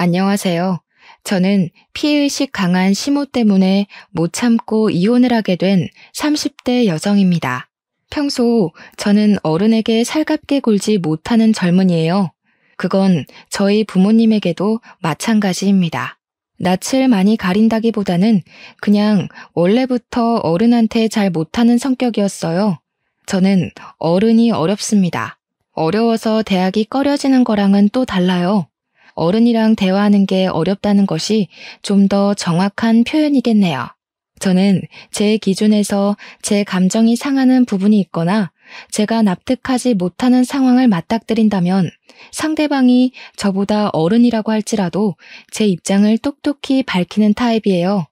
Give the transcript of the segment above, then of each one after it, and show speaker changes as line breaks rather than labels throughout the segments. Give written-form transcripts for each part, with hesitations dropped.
안녕하세요. 저는 피해의식 강한 시모 때문에 못 참고 이혼을 하게 된 30대 여성입니다. 평소 저는 어른에게 살갑게 굴지 못하는 젊은이에요. 그건 저희 부모님에게도 마찬가지입니다. 낯을 많이 가린다기보다는 그냥 원래부터 어른한테 잘 못하는 성격이었어요. 저는 어른이 어렵습니다. 어려워서 대학이 꺼려지는 거랑은 또 달라요. 어른이랑 대화하는 게 어렵다는 것이 좀 더 정확한 표현이겠네요. 저는 제 기준에서 제 감정이 상하는 부분이 있거나 제가 납득하지 못하는 상황을 맞닥뜨린다면 상대방이 저보다 어른이라고 할지라도 제 입장을 똑똑히 밝히는 타입이에요.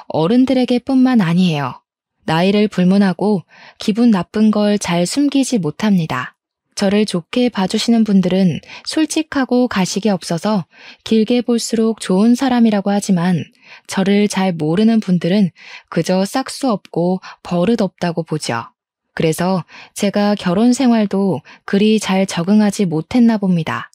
어른들에게 뿐만 아니에요. 나이를 불문하고 기분 나쁜 걸 잘 숨기지 못합니다. 저를 좋게 봐주시는 분들은 솔직하고 가식이 없어서 길게 볼수록 좋은 사람이라고 하지만 저를 잘 모르는 분들은 그저 싹수 없고 버릇 없다고 보죠. 그래서 제가 결혼 생활도 그리 잘 적응하지 못했나 봅니다.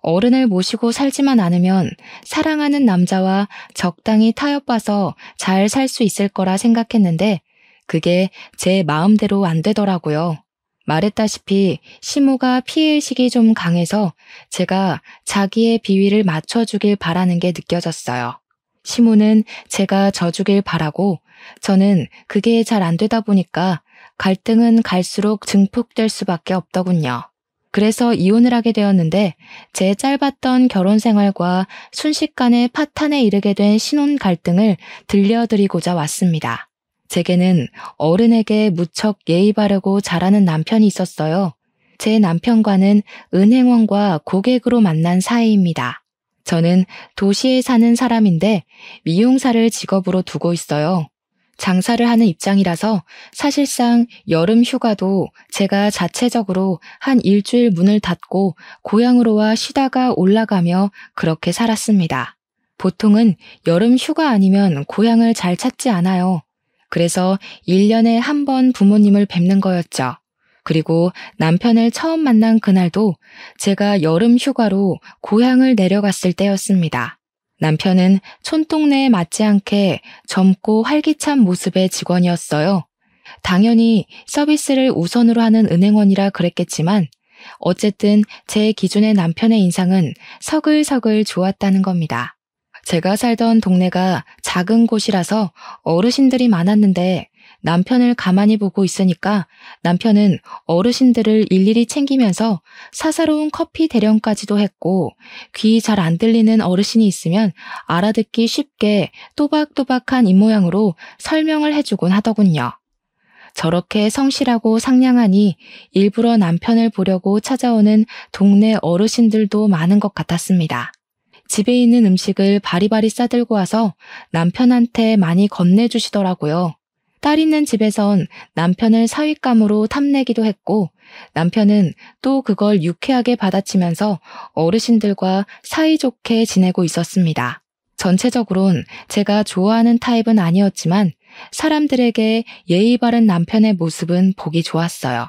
어른을 모시고 살지만 않으면 사랑하는 남자와 적당히 타협봐서 잘 살 수 있을 거라 생각했는데 그게 제 마음대로 안 되더라고요. 말했다시피 시모가 피해의식이 좀 강해서 제가 자기의 비위를 맞춰주길 바라는 게 느껴졌어요. 시모는 제가 져주길 바라고 저는 그게 잘 안 되다 보니까 갈등은 갈수록 증폭될 수밖에 없더군요. 그래서 이혼을 하게 되었는데 제 짧았던 결혼 생활과 순식간에 파탄에 이르게 된 신혼 갈등을 들려드리고자 왔습니다. 제게는 어른에게 무척 예의 바르고 잘하는 남편이 있었어요. 제 남편과는 은행원과 고객으로 만난 사이입니다. 저는 도시에 사는 사람인데 미용사를 직업으로 두고 있어요. 장사를 하는 입장이라서 사실상 여름 휴가도 제가 자체적으로 한 일주일 문을 닫고 고향으로 와 쉬다가 올라가며 그렇게 살았습니다. 보통은 여름 휴가 아니면 고향을 잘 찾지 않아요. 그래서 1년에 한 번 부모님을 뵙는 거였죠. 그리고 남편을 처음 만난 그날도 제가 여름 휴가로 고향을 내려갔을 때였습니다. 남편은 촌동네에 맞지 않게 젊고 활기찬 모습의 직원이었어요. 당연히 서비스를 우선으로 하는 은행원이라 그랬겠지만 어쨌든 제 기준의 남편의 인상은 서글서글 좋았다는 겁니다. 제가 살던 동네가 작은 곳이라서 어르신들이 많았는데 남편을 가만히 보고 있으니까 남편은 어르신들을 일일이 챙기면서 사사로운 커피 대령까지도 했고 귀 잘 안 들리는 어르신이 있으면 알아듣기 쉽게 또박또박한 입모양으로 설명을 해주곤 하더군요. 저렇게 성실하고 상냥하니 일부러 남편을 보려고 찾아오는 동네 어르신들도 많은 것 같았습니다. 집에 있는 음식을 바리바리 싸들고 와서 남편한테 많이 건네주시더라고요. 딸 있는 집에선 남편을 사윗감으로 탐내기도 했고 남편은 또 그걸 유쾌하게 받아치면서 어르신들과 사이좋게 지내고 있었습니다. 전체적으론 제가 좋아하는 타입은 아니었지만 사람들에게 예의 바른 남편의 모습은 보기 좋았어요.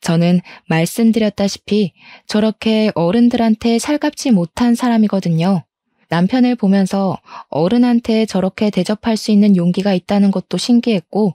저는 말씀드렸다시피 저렇게 어른들한테 살갑지 못한 사람이거든요. 남편을 보면서 어른한테 저렇게 대접할 수 있는 용기가 있다는 것도 신기했고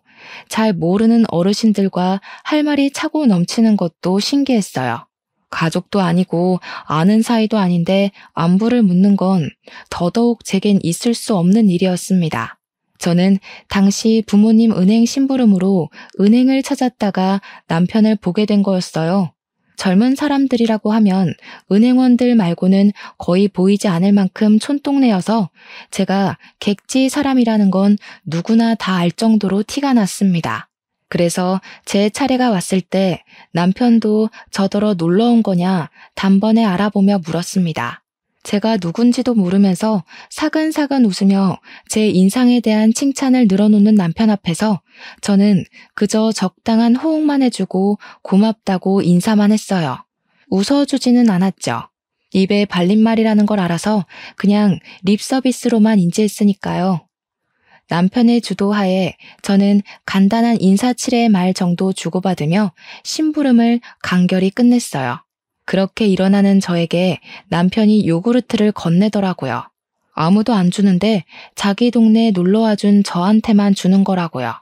잘 모르는 어르신들과 할 말이 차고 넘치는 것도 신기했어요. 가족도 아니고 아는 사이도 아닌데 안부를 묻는 건 더더욱 제겐 있을 수 없는 일이었습니다. 저는 당시 부모님 은행 심부름으로 은행을 찾았다가 남편을 보게 된 거였어요. 젊은 사람들이라고 하면 은행원들 말고는 거의 보이지 않을 만큼 촌동네여서 제가 객지 사람이라는 건 누구나 다 알 정도로 티가 났습니다. 그래서 제 차례가 왔을 때 남편도 저더러 놀러 온 거냐 단번에 알아보며 물었습니다. 제가 누군지도 모르면서 사근사근 웃으며 제 인상에 대한 칭찬을 늘어놓는 남편 앞에서 저는 그저 적당한 호응만 해주고 고맙다고 인사만 했어요. 웃어주지는 않았죠. 입에 발린 말이라는 걸 알아서 그냥 립 서비스로만 인지했으니까요. 남편의 주도하에 저는 간단한 인사치레의 말 정도 주고받으며 심부름을 간결히 끝냈어요. 그렇게 일어나는 저에게 남편이 요구르트를 건네더라고요. 아무도 안 주는데 자기 동네에 놀러와 준 저한테만 주는 거라고요.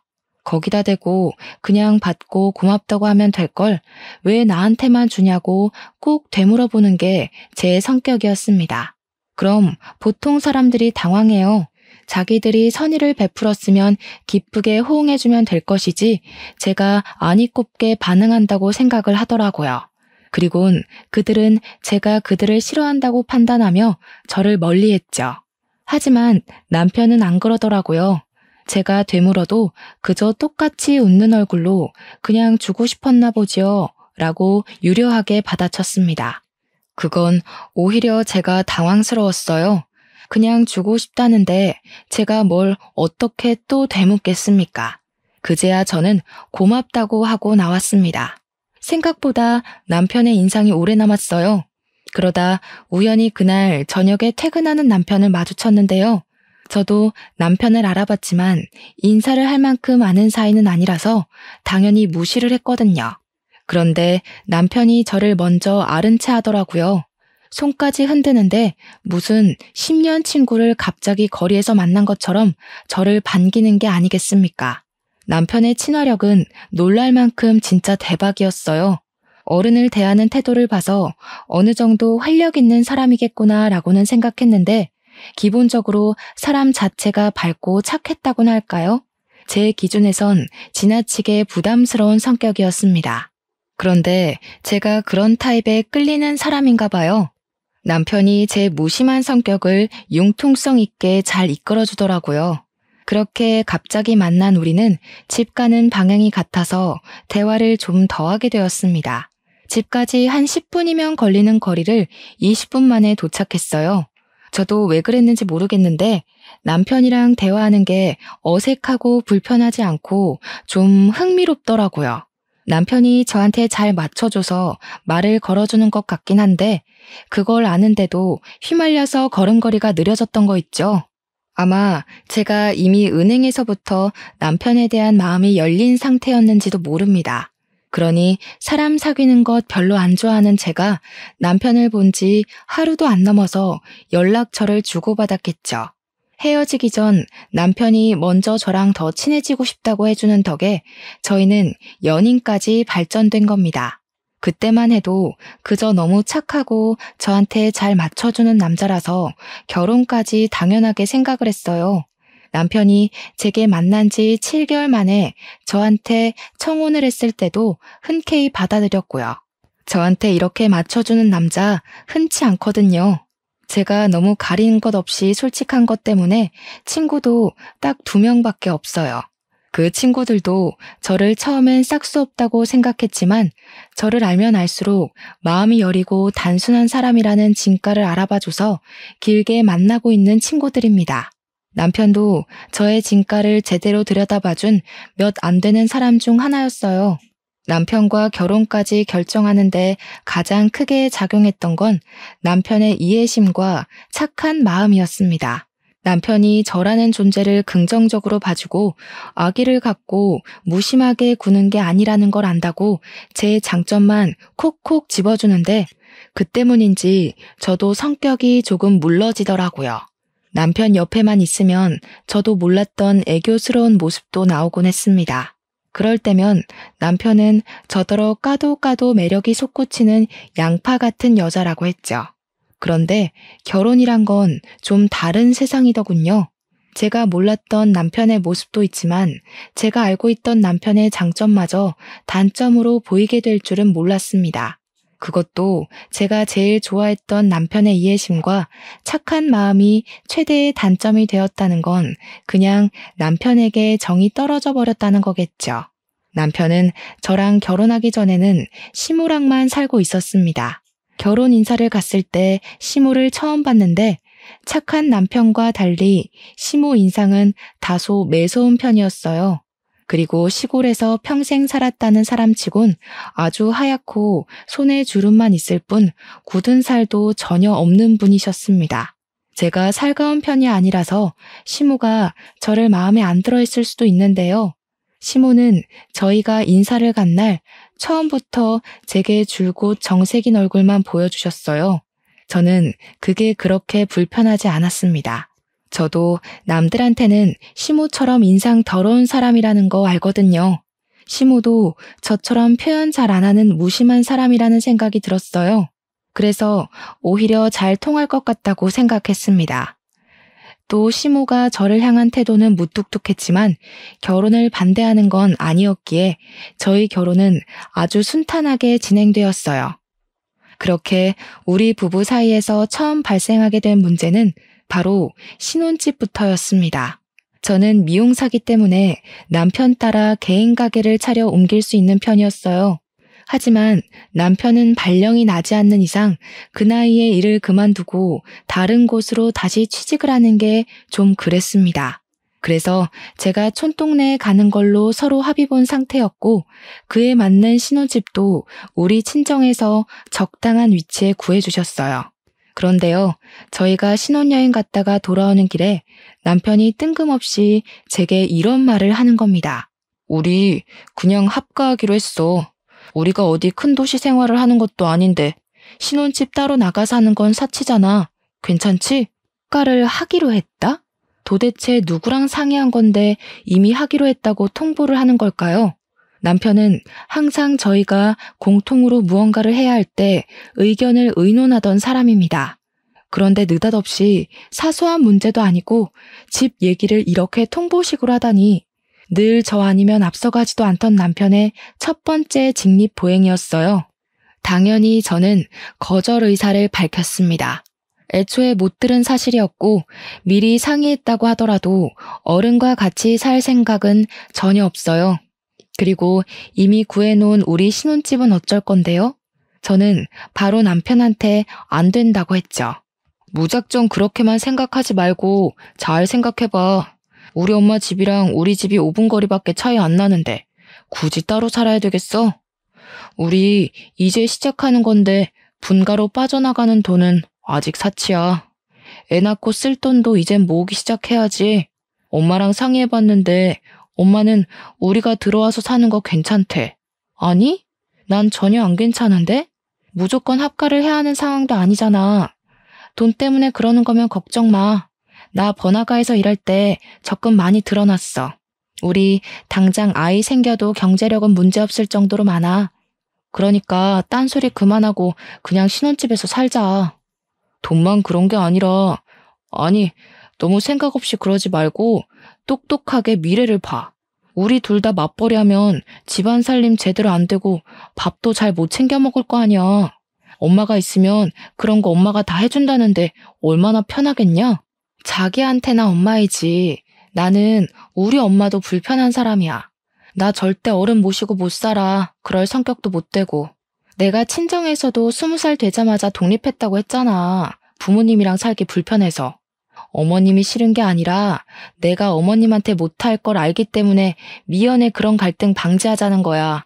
거기다 대고 그냥 받고 고맙다고 하면 될 걸 왜 나한테만 주냐고 꼭 되물어보는 게 제 성격이었습니다. 그럼 보통 사람들이 당황해요. 자기들이 선의를 베풀었으면 기쁘게 호응해주면 될 것이지 제가 아니 꼽게 반응한다고 생각을 하더라고요. 그리곤 그들은 제가 그들을 싫어한다고 판단하며 저를 멀리했죠. 하지만 남편은 안 그러더라고요. 제가 되물어도 그저 똑같이 웃는 얼굴로 그냥 주고 싶었나 보지요 라고 유려하게 받아쳤습니다. 그건 오히려 제가 당황스러웠어요. 그냥 주고 싶다는데 제가 뭘 어떻게 또 되묻겠습니까? 그제야 저는 고맙다고 하고 나왔습니다. 생각보다 남편의 인상이 오래 남았어요. 그러다 우연히 그날 저녁에 퇴근하는 남편을 마주쳤는데요. 저도 남편을 알아봤지만 인사를 할 만큼 아는 사이는 아니라서 당연히 무시를 했거든요. 그런데 남편이 저를 먼저 아른 체 하더라고요. 손까지 흔드는데 무슨 10년 친구를 갑자기 거리에서 만난 것처럼 저를 반기는 게 아니겠습니까? 남편의 친화력은 놀랄 만큼 진짜 대박이었어요. 어른을 대하는 태도를 봐서 어느 정도 활력 있는 사람이겠구나 라고는 생각했는데 기본적으로 사람 자체가 밝고 착했다고나 할까요? 제 기준에선 지나치게 부담스러운 성격이었습니다. 그런데 제가 그런 타입에 끌리는 사람인가 봐요. 남편이 제 무심한 성격을 융통성 있게 잘 이끌어주더라고요. 그렇게 갑자기 만난 우리는 집 가는 방향이 같아서 대화를 좀 더 하게 되었습니다. 집까지 한 10분이면 걸리는 거리를 20분 만에 도착했어요. 저도 왜 그랬는지 모르겠는데 남편이랑 대화하는 게 어색하고 불편하지 않고 좀 흥미롭더라고요. 남편이 저한테 잘 맞춰줘서 말을 걸어주는 것 같긴 한데 그걸 아는데도 휘말려서 걸음걸이가 느려졌던 거 있죠. 아마 제가 이미 은행에서부터 남편에 대한 마음이 열린 상태였는지도 모릅니다. 그러니 사람 사귀는 것 별로 안 좋아하는 제가 남편을 본 지 하루도 안 넘어서 연락처를 주고받았겠죠. 헤어지기 전 남편이 먼저 저랑 더 친해지고 싶다고 해주는 덕에 저희는 연인까지 발전된 겁니다. 그때만 해도 그저 너무 착하고 저한테 잘 맞춰주는 남자라서 결혼까지 당연하게 생각을 했어요. 남편이 제게 만난 지 7개월 만에 저한테 청혼을 했을 때도 흔쾌히 받아들였고요. 저한테 이렇게 맞춰주는 남자 흔치 않거든요. 제가 너무 가리는 것 없이 솔직한 것 때문에 친구도 딱 2명밖에 없어요. 그 친구들도 저를 처음엔 싹수 없다고 생각했지만 저를 알면 알수록 마음이 여리고 단순한 사람이라는 진가를 알아봐줘서 길게 만나고 있는 친구들입니다. 남편도 저의 진가를 제대로 들여다봐준 몇 안 되는 사람 중 하나였어요. 남편과 결혼까지 결정하는데 가장 크게 작용했던 건 남편의 이해심과 착한 마음이었습니다. 남편이 저라는 존재를 긍정적으로 봐주고 아기를 갖고 무심하게 구는 게 아니라는 걸 안다고 제 장점만 콕콕 집어주는데 그 때문인지 저도 성격이 조금 물러지더라고요. 남편 옆에만 있으면 저도 몰랐던 애교스러운 모습도 나오곤 했습니다. 그럴 때면 남편은 저더러 까도 까도 매력이 솟구치는 양파 같은 여자라고 했죠. 그런데 결혼이란 건 좀 다른 세상이더군요. 제가 몰랐던 남편의 모습도 있지만 제가 알고 있던 남편의 장점마저 단점으로 보이게 될 줄은 몰랐습니다. 그것도 제가 제일 좋아했던 남편의 이해심과 착한 마음이 최대의 단점이 되었다는 건 그냥 남편에게 정이 떨어져 버렸다는 거겠죠. 남편은 저랑 결혼하기 전에는 시무랑만 살고 있었습니다. 결혼 인사를 갔을 때 시무를 처음 봤는데 착한 남편과 달리 시무 인상은 다소 매서운 편이었어요. 그리고 시골에서 평생 살았다는 사람치곤 아주 하얗고 손에 주름만 있을 뿐 굳은 살도 전혀 없는 분이셨습니다. 제가 살가운 편이 아니라서 시무가 저를 마음에 안 들어 했을 수도 있는데요. 시무는 저희가 인사를 간 날 처음부터 제게 줄곧 정색인 얼굴만 보여주셨어요. 저는 그게 그렇게 불편하지 않았습니다. 저도 남들한테는 시모처럼 인상 더러운 사람이라는 거 알거든요. 시모도 저처럼 표현 잘 안 하는 무심한 사람이라는 생각이 들었어요. 그래서 오히려 잘 통할 것 같다고 생각했습니다. 또 시모가 저를 향한 태도는 무뚝뚝했지만 결혼을 반대하는 건 아니었기에 저희 결혼은 아주 순탄하게 진행되었어요. 그렇게 우리 부부 사이에서 처음 발생하게 된 문제는 바로 신혼집부터였습니다. 저는 미용사기 때문에 남편 따라 개인 가게를 차려 옮길 수 있는 편이었어요. 하지만 남편은 발령이 나지 않는 이상 그 나이에 일을 그만두고 다른 곳으로 다시 취직을 하는 게 좀 그랬습니다. 그래서 제가 촌동네에 가는 걸로 서로 합의 본 상태였고 그에 맞는 신혼집도 우리 친정에서 적당한 위치에 구해주셨어요. 그런데요, 저희가 신혼여행 갔다가 돌아오는 길에 남편이 뜬금없이 제게 이런 말을 하는 겁니다. 우리 그냥 합가하기로 했어. 우리가 어디 큰 도시 생활을 하는 것도 아닌데 신혼집 따로 나가 사는 건 사치잖아. 괜찮지? 합가를 하기로 했다? 도대체 누구랑 상의한 건데 이미 하기로 했다고 통보를 하는 걸까요? 남편은 항상 저희가 공통으로 무언가를 해야 할 때 의견을 의논하던 사람입니다. 그런데 느닷없이 사소한 문제도 아니고 집 얘기를 이렇게 통보식으로 하다니 늘 저 아니면 앞서가지도 않던 남편의 첫 번째 직립보행이었어요. 당연히 저는 거절 의사를 밝혔습니다. 애초에 못 들은 사실이었고 미리 상의했다고 하더라도 어른과 같이 살 생각은 전혀 없어요. 그리고 이미 구해놓은 우리 신혼집은 어쩔 건데요? 저는 바로 남편한테 안 된다고 했죠. 무작정 그렇게만 생각하지 말고 잘 생각해봐. 우리 엄마 집이랑 우리 집이 5분 거리밖에 차이 안 나는데 굳이 따로 살아야 되겠어? 우리 이제 시작하는 건데 분가로 빠져나가는 돈은 아직 사치야. 애 낳고 쓸 돈도 이젠 모으기 시작해야지. 엄마랑 상의해봤는데 엄마는 우리가 들어와서 사는 거 괜찮대. 아니? 난 전혀 안 괜찮은데? 무조건 합가를 해야 하는 상황도 아니잖아. 돈 때문에 그러는 거면 걱정 마. 나 번화가에서 일할 때 적금 많이 들어놨어. 우리 당장 아이 생겨도 경제력은 문제없을 정도로 많아. 그러니까 딴소리 그만하고 그냥 신혼집에서 살자. 돈만 그런 게 아니라, 아니, 너무 생각 없이 그러지 말고 똑똑하게 미래를 봐. 우리 둘 다 맞벌이 하면 집안 살림 제대로 안 되고 밥도 잘 못 챙겨 먹을 거 아니야. 엄마가 있으면 그런 거 엄마가 다 해준다는데 얼마나 편하겠냐? 자기한테나 엄마이지. 나는 우리 엄마도 불편한 사람이야. 나 절대 어른 모시고 못 살아. 그럴 성격도 못 되고. 내가 친정에서도 20살 되자마자 독립했다고 했잖아. 부모님이랑 살기 불편해서. 어머님이 싫은 게 아니라 내가 어머님한테 못할 걸 알기 때문에 미연에 그런 갈등 방지하자는 거야.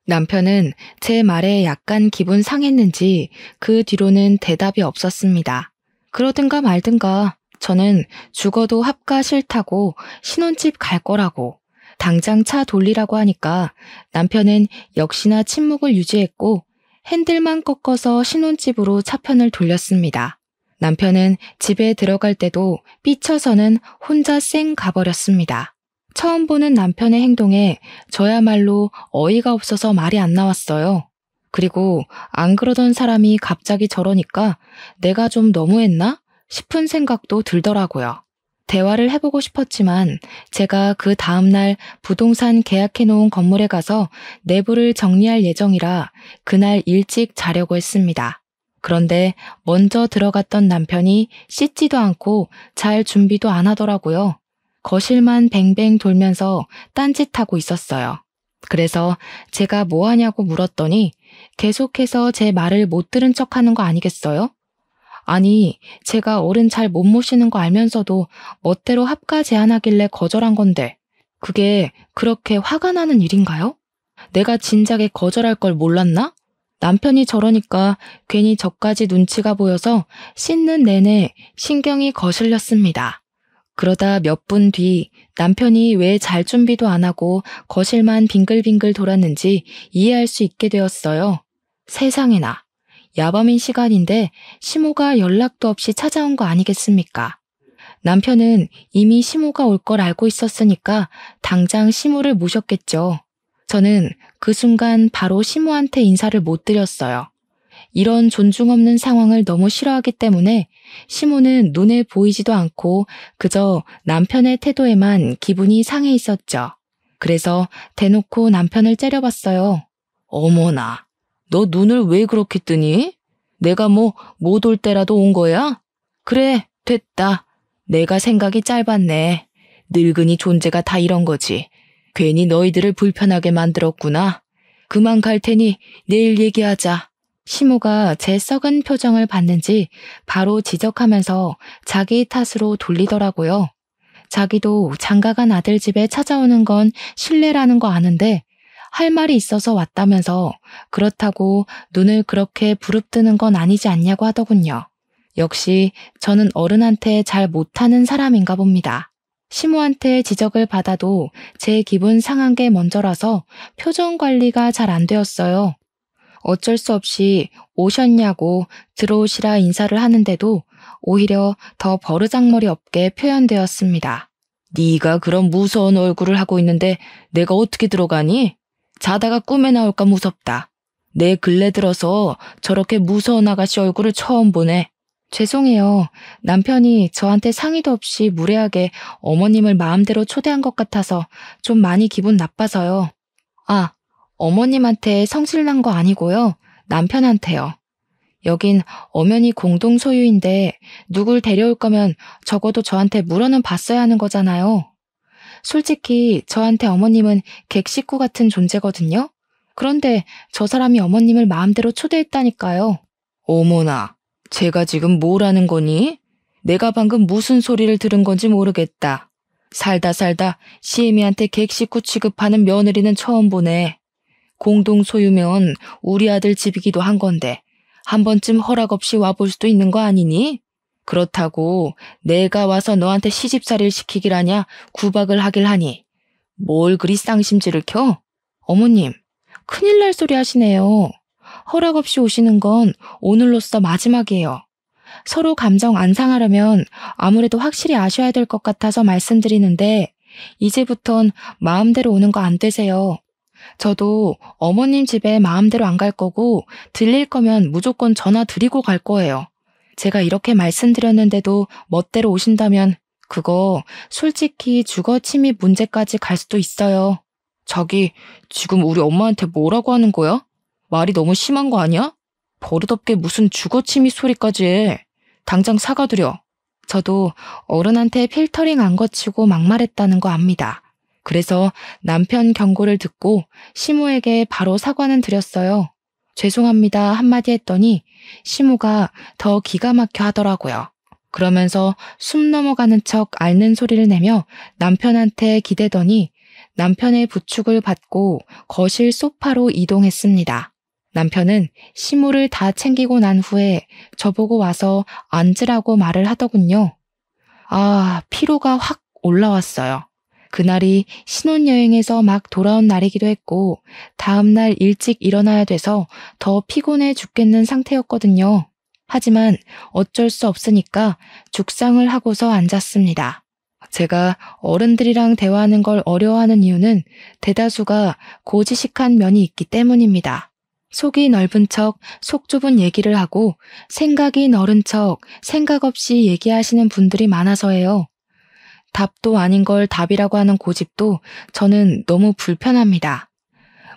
남편은 제 말에 약간 기분 상했는지 그 뒤로는 대답이 없었습니다. 그러든가 말든가 저는 죽어도 합가 싫다고 신혼집 갈 거라고 당장 차 돌리라고 하니까 남편은 역시나 침묵을 유지했고 핸들만 꺾어서 신혼집으로 차편을 돌렸습니다. 남편은 집에 들어갈 때도 삐쳐서는 혼자 쌩 가버렸습니다. 처음 보는 남편의 행동에 저야말로 어이가 없어서 말이 안 나왔어요. 그리고 안 그러던 사람이 갑자기 저러니까 내가 좀 너무했나 싶은 생각도 들더라고요. 대화를 해보고 싶었지만 제가 그 다음날 부동산 계약해놓은 건물에 가서 내부를 정리할 예정이라 그날 일찍 자려고 했습니다. 그런데 먼저 들어갔던 남편이 씻지도 않고 잘 준비도 안 하더라고요. 거실만 뱅뱅 돌면서 딴짓하고 있었어요. 그래서 제가 뭐 하냐고 물었더니 계속해서 제 말을 못 들은 척하는 거 아니겠어요? 아니, 제가 어른 잘 못 모시는 거 알면서도 멋대로 합가 제안하길래 거절한 건데 그게 그렇게 화가 나는 일인가요? 내가 진작에 거절할 걸 몰랐나? 남편이 저러니까 괜히 저까지 눈치가 보여서 씻는 내내 신경이 거슬렸습니다. 그러다 몇 분 뒤 남편이 왜 잘 준비도 안 하고 거실만 빙글빙글 돌았는지 이해할 수 있게 되었어요. 세상에나, 야밤인 시간인데 시모가 연락도 없이 찾아온 거 아니겠습니까? 남편은 이미 시모가 올 걸 알고 있었으니까 당장 시모를 모셨겠죠. 저는 그 순간 바로 시모한테 인사를 못 드렸어요. 이런 존중 없는 상황을 너무 싫어하기 때문에 시모는 눈에 보이지도 않고 그저 남편의 태도에만 기분이 상해 있었죠. 그래서 대놓고 남편을 째려봤어요. 어머나, 너 눈을 왜 그렇게 뜨니? 내가 뭐 못 올 때라도 온 거야? 그래, 됐다. 내가 생각이 짧았네. 늙은이 존재가 다 이런 거지. 괜히 너희들을 불편하게 만들었구나. 그만 갈 테니 내일 얘기하자. 시모가 제 썩은 표정을 봤는지 바로 지적하면서 자기 탓으로 돌리더라고요. 자기도 장가간 아들 집에 찾아오는 건 실례라는 거 아는데 할 말이 있어서 왔다면서 그렇다고 눈을 그렇게 부릅뜨는 건 아니지 않냐고 하더군요. 역시 저는 어른한테 잘 못하는 사람인가 봅니다. 시모한테 지적을 받아도 제 기분 상한 게 먼저라서 표정 관리가 잘 안 되었어요. 어쩔 수 없이 오셨냐고 들어오시라 인사를 하는데도 오히려 더 버르장머리 없게 표현되었습니다. 네가 그런 무서운 얼굴을 하고 있는데 내가 어떻게 들어가니? 자다가 꿈에 나올까 무섭다. 내 근래 들어서 저렇게 무서운 아가씨 얼굴을 처음 보네. 죄송해요. 남편이 저한테 상의도 없이 무례하게 어머님을 마음대로 초대한 것 같아서 좀 많이 기분 나빠서요. 아, 어머님한테 성질난 거 아니고요. 남편한테요. 여긴 엄연히 공동 소유인데 누굴 데려올 거면 적어도 저한테 물어는 봤어야 하는 거잖아요. 솔직히 저한테 어머님은 객식구 같은 존재거든요. 그런데 저 사람이 어머님을 마음대로 초대했다니까요. 어머나, 제가 지금 뭘 하는 거니? 내가 방금 무슨 소리를 들은 건지 모르겠다. 살다 시애미한테 객식구 취급하는 며느리는 처음 보네. 공동 소유면 우리 아들 집이기도 한 건데 한 번쯤 허락 없이 와볼 수도 있는 거 아니니? 그렇다고 내가 와서 너한테 시집살이를 시키길 하냐 구박을 하길 하니 뭘 그리 쌍심지를 켜? 어머님, 큰일 날 소리 하시네요. 허락 없이 오시는 건 오늘로써 마지막이에요. 서로 감정 안 상하려면 아무래도 확실히 아셔야 될 것 같아서 말씀드리는데 이제부턴 마음대로 오는 거 안 되세요. 저도 어머님 집에 마음대로 안 갈 거고 들릴 거면 무조건 전화 드리고 갈 거예요. 제가 이렇게 말씀드렸는데도 멋대로 오신다면 그거 솔직히 주거 침입 문제까지 갈 수도 있어요. 자기 지금 우리 엄마한테 뭐라고 하는 거야? 말이 너무 심한 거 아니야? 버릇없게 무슨 주거 침입 소리까지 해. 당장 사과드려. 저도 어른한테 필터링 안 거치고 막말했다는 거 압니다. 그래서 남편 경고를 듣고 시모에게 바로 사과는 드렸어요. 죄송합니다 한마디 했더니 시모가 더 기가 막혀 하더라고요. 그러면서 숨 넘어가는 척 앓는 소리를 내며 남편한테 기대더니 남편의 부축을 받고 거실 소파로 이동했습니다. 남편은 시모를 다 챙기고 난 후에 저보고 와서 앉으라고 말을 하더군요. 아, 피로가 확 올라왔어요. 그날이 신혼여행에서 막 돌아온 날이기도 했고 다음날 일찍 일어나야 돼서 더 피곤해 죽겠는 상태였거든요. 하지만 어쩔 수 없으니까 죽상을 하고서 앉았습니다. 제가 어른들이랑 대화하는 걸 어려워하는 이유는 대다수가 고지식한 면이 있기 때문입니다. 속이 넓은 척 속 좁은 얘기를 하고 생각이 넓은 척 생각 없이 얘기하시는 분들이 많아서예요. 답도 아닌 걸 답이라고 하는 고집도 저는 너무 불편합니다.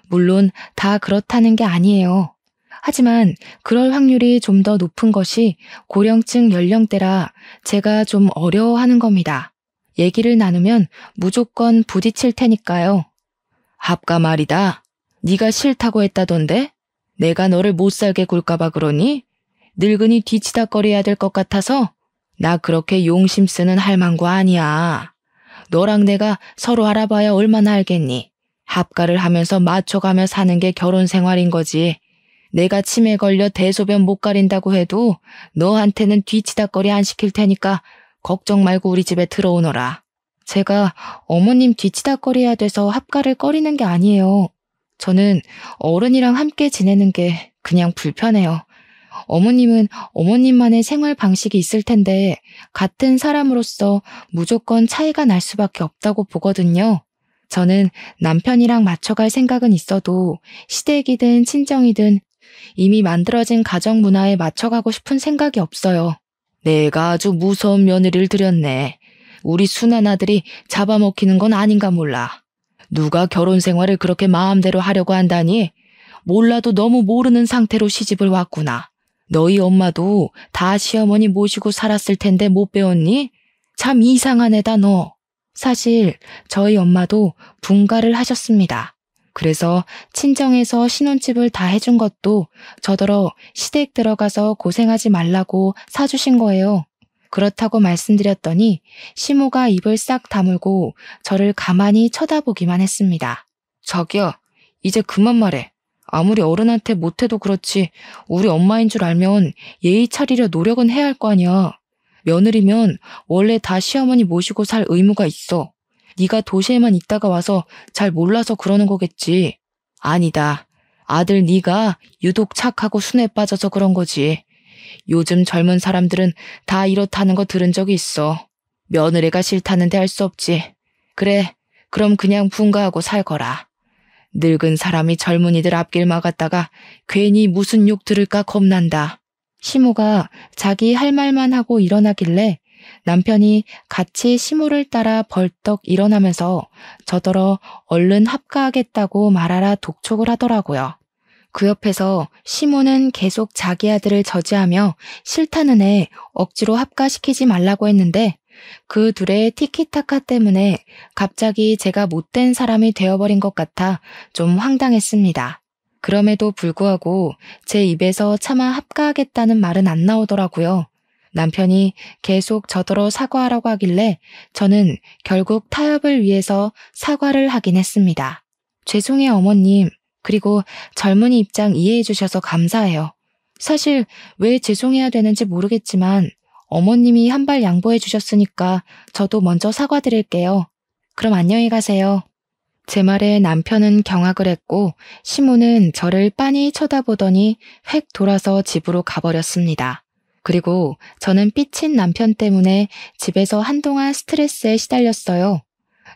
물론 다 그렇다는 게 아니에요. 하지만 그럴 확률이 좀 더 높은 것이 고령층 연령대라 제가 좀 어려워하는 겁니다. 얘기를 나누면 무조건 부딪힐 테니까요. 합가 말이다. 네가 싫다고 했다던데? 내가 너를 못 살게 굴까봐 그러니? 늙은이 뒤치다거려야 될 것 같아서? 나 그렇게 용심 쓰는 할망구 아니야. 너랑 내가 서로 알아봐야 얼마나 알겠니? 합가를 하면서 맞춰가며 사는 게 결혼 생활인 거지. 내가 치매 걸려 대소변 못 가린다고 해도 너한테는 뒤치다거리 안 시킬 테니까 걱정 말고 우리 집에 들어오너라. 제가 어머님 뒤치다거려야 돼서 합가를 꺼리는 게 아니에요. 저는 어른이랑 함께 지내는 게 그냥 불편해요. 어머님은 어머님만의 생활 방식이 있을 텐데 같은 사람으로서 무조건 차이가 날 수밖에 없다고 보거든요. 저는 남편이랑 맞춰갈 생각은 있어도 시댁이든 친정이든 이미 만들어진 가정 문화에 맞춰가고 싶은 생각이 없어요. 내가 아주 무서운 며느리를 들였네. 우리 순한 아들이 잡아먹히는 건 아닌가 몰라. 누가 결혼 생활을 그렇게 마음대로 하려고 한다니? 몰라도 너무 모르는 상태로 시집을 왔구나. 너희 엄마도 다 시어머니 모시고 살았을 텐데 못 배웠니? 참 이상한 애다 너. 사실 저희 엄마도 분가를 하셨습니다. 그래서 친정에서 신혼집을 다 해준 것도 저더러 시댁 들어가서 고생하지 말라고 사주신 거예요. 그렇다고 말씀드렸더니 시모가 입을 싹 다물고 저를 가만히 쳐다보기만 했습니다. 자기야, 이제 그만 말해. 아무리 어른한테 못해도 그렇지 우리 엄마인 줄 알면 예의 차리려 노력은 해야 할 거 아니야. 며느리면 원래 다 시어머니 모시고 살 의무가 있어. 네가 도시에만 있다가 와서 잘 몰라서 그러는 거겠지. 아니다. 아들 네가 유독 착하고 순해 빠져서 그런 거지. 요즘 젊은 사람들은 다 이렇다는 거 들은 적이 있어. 며느리가 싫다는데 할 수 없지. 그래, 그럼 그냥 분가하고 살거라. 늙은 사람이 젊은이들 앞길 막았다가 괜히 무슨 욕 들을까 겁난다. 시모가 자기 할 말만 하고 일어나길래 남편이 같이 시모를 따라 벌떡 일어나면서 저더러 얼른 합가하겠다고 말하라 독촉을 하더라고요. 그 옆에서 시모는 계속 자기 아들을 저지하며 싫다는 애 억지로 합가시키지 말라고 했는데 그 둘의 티키타카 때문에 갑자기 제가 못된 사람이 되어버린 것 같아 좀 황당했습니다. 그럼에도 불구하고 제 입에서 차마 합가하겠다는 말은 안 나오더라고요. 남편이 계속 저더러 사과하라고 하길래 저는 결국 타협을 위해서 사과를 하긴 했습니다. 죄송해요 어머님. 그리고 젊은이 입장 이해해 주셔서 감사해요. 사실 왜 죄송해야 되는지 모르겠지만 어머님이 한 발 양보해 주셨으니까 저도 먼저 사과드릴게요. 그럼 안녕히 가세요. 제 말에 남편은 경악을 했고 시모는 저를 빤히 쳐다보더니 획 돌아서 집으로 가버렸습니다. 그리고 저는 삐친 남편 때문에 집에서 한동안 스트레스에 시달렸어요.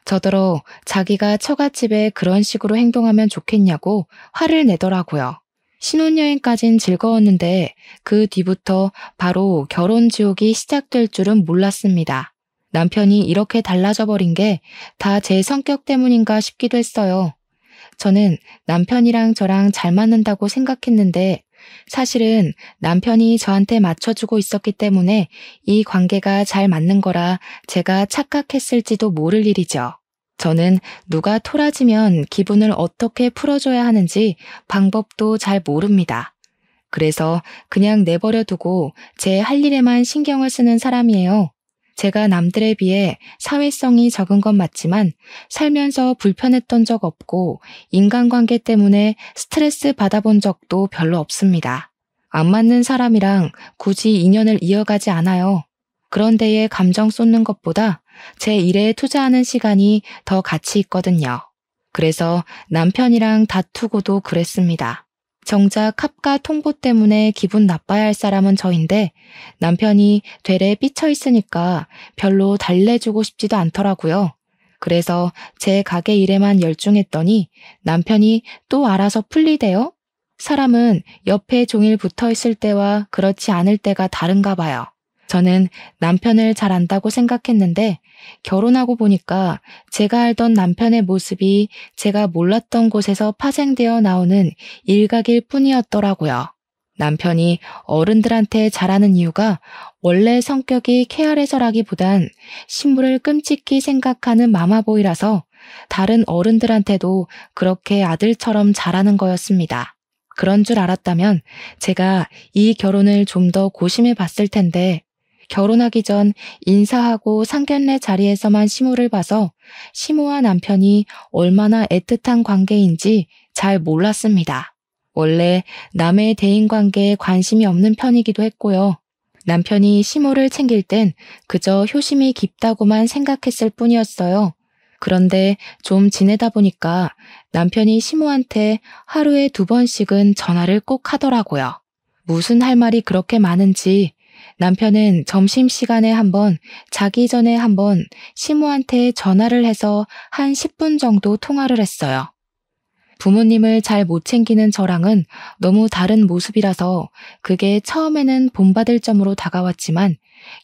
저더러 자기가 처갓집에 그런 식으로 행동하면 좋겠냐고 화를 내더라고요. 신혼여행까진 즐거웠는데 그 뒤부터 바로 결혼 지옥이 시작될 줄은 몰랐습니다. 남편이 이렇게 달라져 버린 게 다 제 성격 때문인가 싶기도 했어요. 저는 남편이랑 저랑 잘 맞는다고 생각했는데 사실은 남편이 저한테 맞춰주고 있었기 때문에 이 관계가 잘 맞는 거라 제가 착각했을지도 모를 일이죠. 저는 누가 토라지면 기분을 어떻게 풀어줘야 하는지 방법도 잘 모릅니다. 그래서 그냥 내버려 두고 제 할 일에만 신경을 쓰는 사람이에요. 제가 남들에 비해 사회성이 적은 건 맞지만 살면서 불편했던 적 없고 인간관계 때문에 스트레스 받아본 적도 별로 없습니다. 안 맞는 사람이랑 굳이 인연을 이어가지 않아요. 그런 데에 감정 쏟는 것보다 제 일에 투자하는 시간이 더 가치 있거든요. 그래서 남편이랑 다투고도 그랬습니다. 정작 합가 통보 때문에 기분 나빠야 할 사람은 저인데 남편이 되레 삐쳐 있으니까 별로 달래주고 싶지도 않더라고요. 그래서 제 가게 일에만 열중했더니 남편이 또 알아서 풀리대요. 사람은 옆에 종일 붙어 있을 때와 그렇지 않을 때가 다른가 봐요. 저는 남편을 잘 안다고 생각했는데 결혼하고 보니까 제가 알던 남편의 모습이 제가 몰랐던 곳에서 파생되어 나오는 일각일 뿐이었더라고요. 남편이 어른들한테 잘하는 이유가 원래 성격이 쾌활해서라기보단 신부를 끔찍히 생각하는 마마보이라서 다른 어른들한테도 그렇게 아들처럼 잘하는 거였습니다. 그런 줄 알았다면 제가 이 결혼을 좀 더 고심해 봤을 텐데 결혼하기 전 인사하고 상견례 자리에서만 시모를 봐서 시모와 남편이 얼마나 애틋한 관계인지 잘 몰랐습니다. 원래 남의 대인관계에 관심이 없는 편이기도 했고요. 남편이 시모를 챙길 땐 그저 효심이 깊다고만 생각했을 뿐이었어요. 그런데 좀 지내다 보니까 남편이 시모한테 하루에 2번씩은 전화를 꼭 하더라고요. 무슨 할 말이 그렇게 많은지 남편은 점심시간에 한 번, 자기 전에 한 번 시모한테 전화를 해서 한 10분 정도 통화를 했어요. 부모님을 잘 못 챙기는 저랑은 너무 다른 모습이라서 그게 처음에는 본받을 점으로 다가왔지만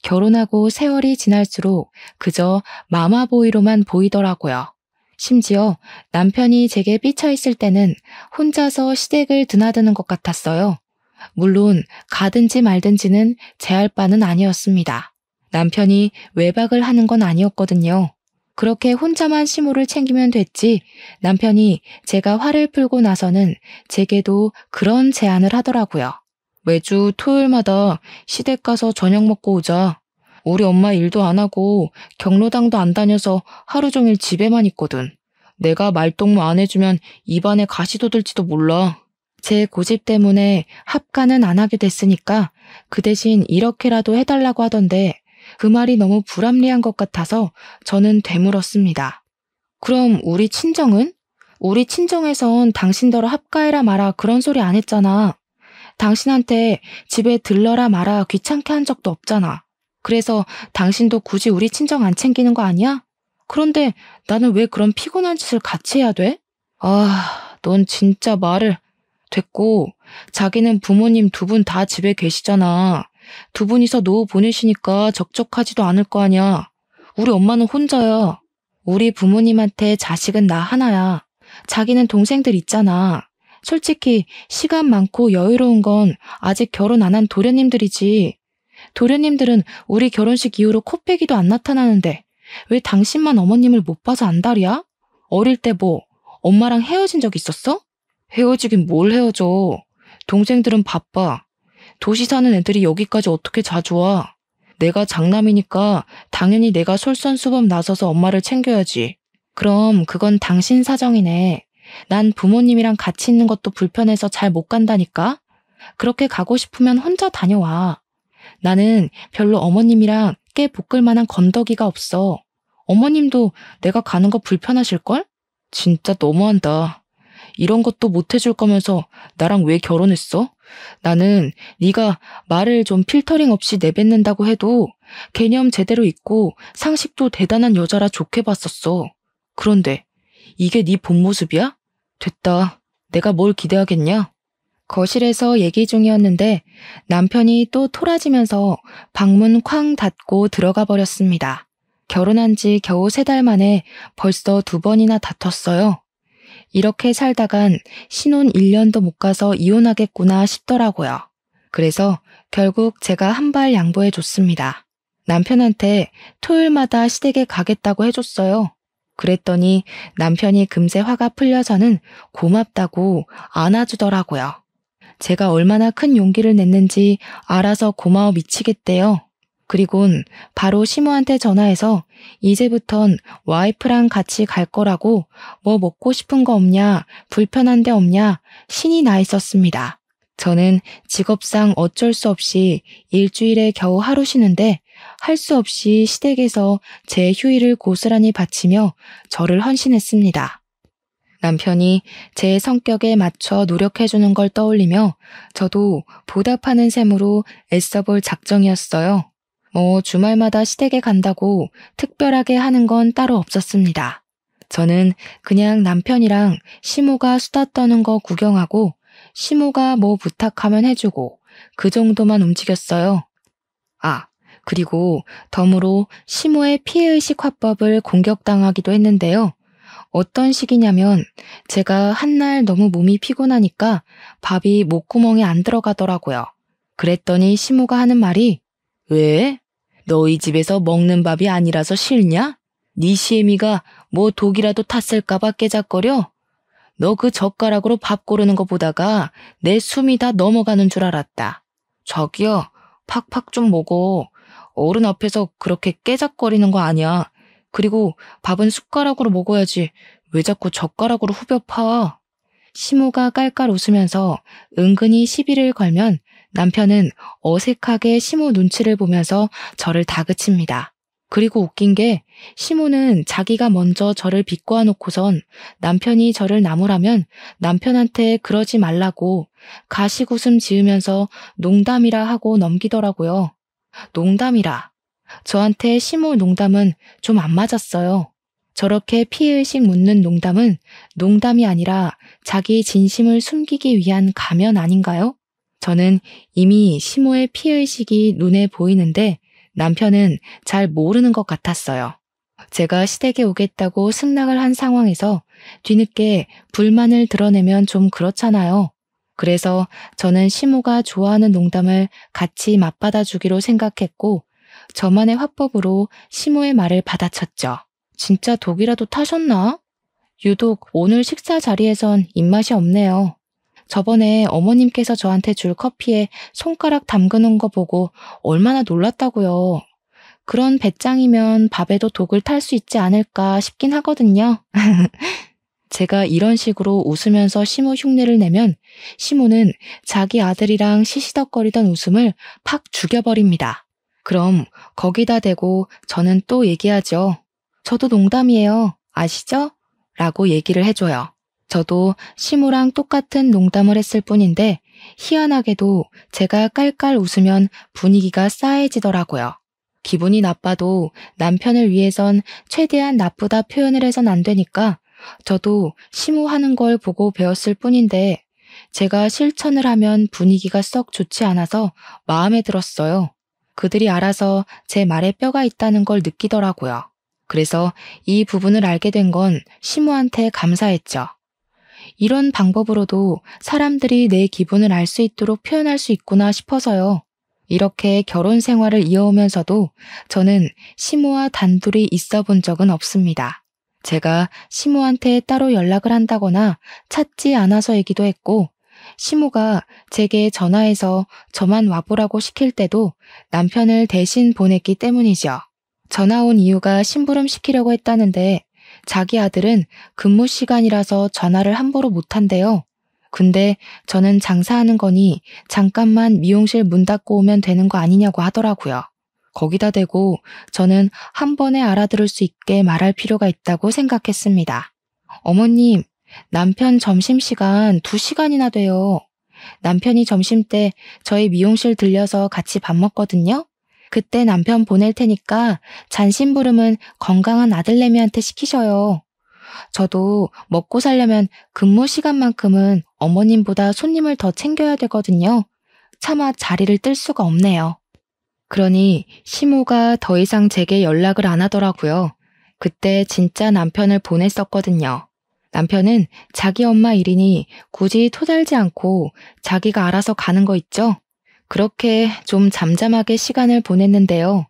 결혼하고 세월이 지날수록 그저 마마보이로만 보이더라고요. 심지어 남편이 제게 삐쳐있을 때는 혼자서 시댁을 드나드는 것 같았어요. 물론 가든지 말든지는 제 할 바는 아니었습니다. 남편이 외박을 하는 건 아니었거든요. 그렇게 혼자만 시모를 챙기면 됐지 남편이 제가 화를 풀고 나서는 제게도 그런 제안을 하더라고요. 매주 토요일마다 시댁 가서 저녁 먹고 오자. 우리 엄마 일도 안 하고 경로당도 안 다녀서 하루 종일 집에만 있거든. 내가 말동무 안 해주면 입안에 가시 돋을지도 몰라. 제 고집 때문에 합가는 안 하게 됐으니까 그 대신 이렇게라도 해달라고 하던데 그 말이 너무 불합리한 것 같아서 저는 되물었습니다. 그럼 우리 친정은? 우리 친정에선 당신더러 합가해라 마라 그런 소리 안 했잖아. 당신한테 집에 들러라 마라 귀찮게 한 적도 없잖아. 그래서 당신도 굳이 우리 친정 안 챙기는 거 아니야? 그런데 나는 왜 그런 피곤한 짓을 같이 해야 돼? 넌 진짜 말을... 됐고, 자기는 부모님 두 분 다 집에 계시잖아. 두 분이서 노후 보내시니까 적적하지도 않을 거 아니야. 우리 엄마는 혼자야. 우리 부모님한테 자식은 나 하나야. 자기는 동생들 있잖아. 솔직히 시간 많고 여유로운 건 아직 결혼 안 한 도련님들이지. 도련님들은 우리 결혼식 이후로 코빼기도 안 나타나는데 왜 당신만 어머님을 못 봐서 안달이야? 어릴 때 뭐 엄마랑 헤어진 적 있었어? 헤어지긴 뭘 헤어져. 동생들은 바빠. 도시 사는 애들이 여기까지 어떻게 자주 와. 내가 장남이니까 당연히 내가 솔선수범 나서서 엄마를 챙겨야지. 그럼 그건 당신 사정이네. 난 부모님이랑 같이 있는 것도 불편해서 잘 못 간다니까? 그렇게 가고 싶으면 혼자 다녀와. 나는 별로 어머님이랑 깨 볶을 만한 건더기가 없어. 어머님도 내가 가는 거 불편하실걸? 진짜 너무한다. 이런 것도 못 해줄 거면서 나랑 왜 결혼했어? 나는 네가 말을 좀 필터링 없이 내뱉는다고 해도 개념 제대로 있고 상식도 대단한 여자라 좋게 봤었어. 그런데 이게 네 본 모습이야? 됐다. 내가 뭘 기대하겠냐? 거실에서 얘기 중이었는데 남편이 또 토라지면서 방문 쾅 닫고 들어가 버렸습니다. 결혼한 지 겨우 3달 만에 벌써 2번이나 다퉜어요. 이렇게 살다간 신혼 1년도 못 가서 이혼하겠구나 싶더라고요. 그래서 결국 제가 한 발 양보해 줬습니다. 남편한테 토요일마다 시댁에 가겠다고 해줬어요. 그랬더니 남편이 금세 화가 풀려서는 고맙다고 안아주더라고요. 제가 얼마나 큰 용기를 냈는지 알아서 고마워 미치겠대요. 그리곤 바로 시모한테 전화해서 이제부턴 와이프랑 같이 갈 거라고 뭐 먹고 싶은 거 없냐, 불편한 데 없냐 신이 나 있었습니다. 저는 직업상 어쩔 수 없이 일주일에 겨우 하루 쉬는데 할 수 없이 시댁에서 제 휴일을 고스란히 바치며 저를 헌신했습니다. 남편이 제 성격에 맞춰 노력해주는 걸 떠올리며 저도 보답하는 셈으로 애써볼 작정이었어요. 주말마다 시댁에 간다고 특별하게 하는 건 따로 없었습니다. 저는 그냥 남편이랑 시모가 수다 떠는 거 구경하고 시모가 뭐 부탁하면 해주고 그 정도만 움직였어요. 그리고 덤으로 시모의 피해의식 화법을 공격당하기도 했는데요. 어떤 식이냐면 제가 한날 너무 몸이 피곤하니까 밥이 목구멍에 안 들어가더라고요. 그랬더니 시모가 하는 말이 왜? 너희 집에서 먹는 밥이 아니라서 싫냐? 네 시애미가 뭐 독이라도 탔을까봐 깨작거려? 너 그 젓가락으로 밥 고르는 거 보다가 내 숨이 다 넘어가는 줄 알았다. 저기요, 팍팍 좀 먹어. 어른 앞에서 그렇게 깨작거리는 거 아니야. 그리고 밥은 숟가락으로 먹어야지. 왜 자꾸 젓가락으로 후벼 파? 시모가 깔깔 웃으면서 은근히 시비를 걸면 남편은 어색하게 시모 눈치를 보면서 저를 다그칩니다. 그리고 웃긴 게 시모는 자기가 먼저 저를 비꼬아 놓고선 남편이 저를 나무라면 남편한테 그러지 말라고 가식웃음 지으면서 농담이라 하고 넘기더라고요. 농담이라. 저한테 시모 농담은 좀 안 맞았어요. 저렇게 피해의식 묻는 농담은 농담이 아니라 자기 진심을 숨기기 위한 가면 아닌가요? 저는 이미 시모의 피해의식이 눈에 보이는데 남편은 잘 모르는 것 같았어요. 제가 시댁에 오겠다고 승낙을 한 상황에서 뒤늦게 불만을 드러내면 좀 그렇잖아요. 그래서 저는 시모가 좋아하는 농담을 같이 맞받아 주기로 생각했고 저만의 화법으로 시모의 말을 받아쳤죠. 진짜 독이라도 타셨나? 유독 오늘 식사 자리에선 입맛이 없네요. 저번에 어머님께서 저한테 줄 커피에 손가락 담그는 거 보고 얼마나 놀랐다고요. 그런 배짱이면 밥에도 독을 탈 수 있지 않을까 싶긴 하거든요. 제가 이런 식으로 웃으면서 시모 흉내를 내면 시모는 자기 아들이랑 시시덕거리던 웃음을 팍 죽여버립니다. 그럼 거기다 대고 저는 또 얘기하죠. 저도 농담이에요. 아시죠? 라고 얘기를 해줘요. 저도 시모랑 똑같은 농담을 했을 뿐인데 희한하게도 제가 깔깔 웃으면 분위기가 싸해지더라고요. 기분이 나빠도 남편을 위해선 최대한 나쁘다 표현을 해선 안 되니까 저도 시모 하는 걸 보고 배웠을 뿐인데 제가 실천을 하면 분위기가 썩 좋지 않아서 마음에 들었어요. 그들이 알아서 제 말에 뼈가 있다는 걸 느끼더라고요. 그래서 이 부분을 알게 된 건 시모한테 감사했죠. 이런 방법으로도 사람들이 내 기분을 알 수 있도록 표현할 수 있구나 싶어서요. 이렇게 결혼 생활을 이어오면서도 저는 시모와 단둘이 있어 본 적은 없습니다. 제가 시모한테 따로 연락을 한다거나 찾지 않아서이기도 했고 시모가 제게 전화해서 저만 와보라고 시킬 때도 남편을 대신 보냈기 때문이죠. 전화 온 이유가 심부름 시키려고 했다는데 자기 아들은 근무 시간이라서 전화를 함부로 못한대요. 근데 저는 장사하는 거니 잠깐만 미용실 문 닫고 오면 되는 거 아니냐고 하더라고요. 거기다 대고 저는 한 번에 알아들을 수 있게 말할 필요가 있다고 생각했습니다. 어머님, 남편 점심시간 2시간이나 돼요. 남편이 점심때 저희 미용실 들려서 같이 밥 먹거든요. 그때 남편 보낼 테니까 잔심부름은 건강한 아들내미한테 시키셔요. 저도 먹고 살려면 근무 시간만큼은 어머님보다 손님을 더 챙겨야 되거든요. 차마 자리를 뜰 수가 없네요. 그러니 시모가 더 이상 제게 연락을 안 하더라고요. 그때 진짜 남편을 보냈었거든요. 남편은 자기 엄마 일이니 굳이 토달지 않고 자기가 알아서 가는 거 있죠? 그렇게 좀 잠잠하게 시간을 보냈는데요.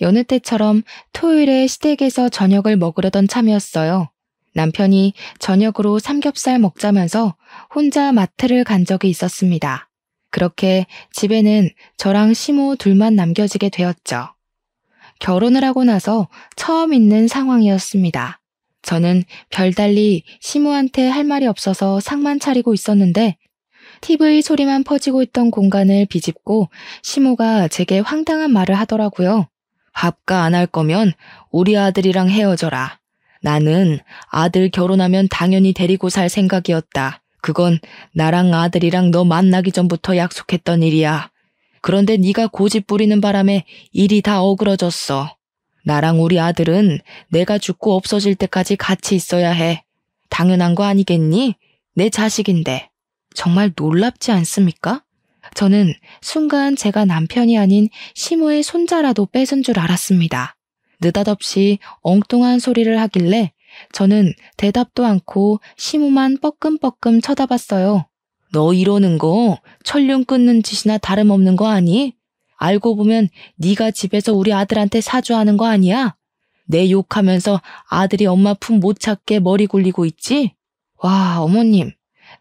여느 때처럼 토요일에 시댁에서 저녁을 먹으려던 참이었어요. 남편이 저녁으로 삼겹살 먹자면서 혼자 마트를 간 적이 있었습니다. 그렇게 집에는 저랑 시모 둘만 남겨지게 되었죠. 결혼을 하고 나서 처음 있는 상황이었습니다. 저는 별달리 시모한테 할 말이 없어서 상만 차리고 있었는데 TV 소리만 퍼지고 있던 공간을 비집고 시모가 제게 황당한 말을 하더라고요. 밥가 안 할 거면 우리 아들이랑 헤어져라. 나는 아들 결혼하면 당연히 데리고 살 생각이었다. 그건 나랑 아들이랑 너 만나기 전부터 약속했던 일이야. 그런데 네가 고집 부리는 바람에 일이 다 어그러졌어. 나랑 우리 아들은 내가 죽고 없어질 때까지 같이 있어야 해. 당연한 거 아니겠니? 내 자식인데. 정말 놀랍지 않습니까? 저는 순간 제가 남편이 아닌 시모의 손자라도 뺏은 줄 알았습니다. 느닷없이 엉뚱한 소리를 하길래 저는 대답도 않고 시모만 뻐끔뻐끔 쳐다봤어요. 너 이러는 거 천륜 끊는 짓이나 다름없는 거 아니? 알고 보면 네가 집에서 우리 아들한테 사주하는 거 아니야? 내 욕하면서 아들이 엄마 품 못 찾게 머리 굴리고 있지? 와, 어머님.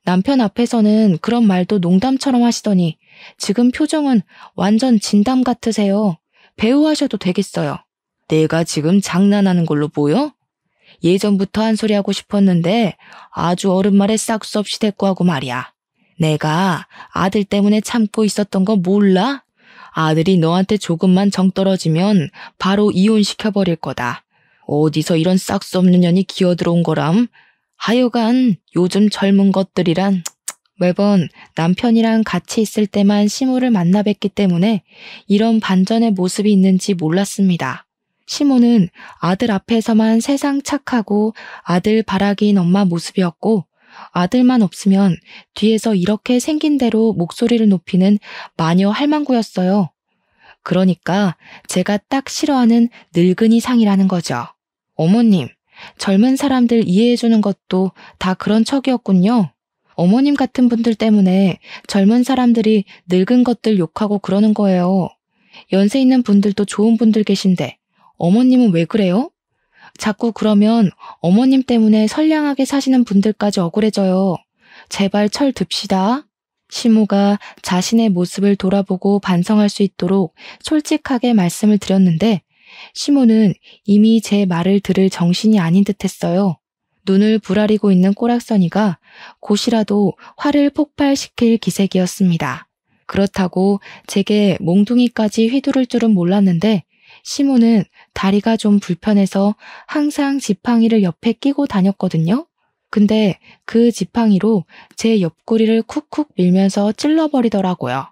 남편 앞에서는 그런 말도 농담처럼 하시더니 지금 표정은 완전 진담 같으세요. 배우 하셔도 되겠어요. 내가 지금 장난하는 걸로 보여? 예전부터 한 소리 하고 싶었는데 아주 어른 말에 싹수 없이 대꾸하고 말이야. 내가 아들 때문에 참고 있었던 거 몰라? 아들이 너한테 조금만 정 떨어지면 바로 이혼시켜버릴 거다. 어디서 이런 싹수 없는 년이 기어들어온 거람? 하여간 요즘 젊은 것들이란. 매번 남편이랑 같이 있을 때만 시모를 만나 뵙기 때문에 이런 반전의 모습이 있는지 몰랐습니다. 시모는 아들 앞에서만 세상 착하고 아들 바라기인 엄마 모습이었고, 아들만 없으면 뒤에서 이렇게 생긴 대로 목소리를 높이는 마녀 할망구였어요. 그러니까 제가 딱 싫어하는 늙은이 상이라는 거죠. 어머님, 젊은 사람들 이해해주는 것도 다 그런 척이었군요. 어머님 같은 분들 때문에 젊은 사람들이 늙은 것들 욕하고 그러는 거예요. 연세 있는 분들도 좋은 분들 계신데 어머님은 왜 그래요? 자꾸 그러면 어머님 때문에 선량하게 사시는 분들까지 억울해져요. 제발 철 듭시다. 시모가 자신의 모습을 돌아보고 반성할 수 있도록 솔직하게 말씀을 드렸는데 시모는 이미 제 말을 들을 정신이 아닌 듯했어요. 눈을 부라리고 있는 꼬락서니가 곧이라도 화를 폭발시킬 기색이었습니다. 그렇다고 제게 몽둥이까지 휘두를 줄은 몰랐는데 시모는 다리가 좀 불편해서 항상 지팡이를 옆에 끼고 다녔거든요. 근데 그 지팡이로 제 옆구리를 쿡쿡 밀면서 찔러버리더라고요.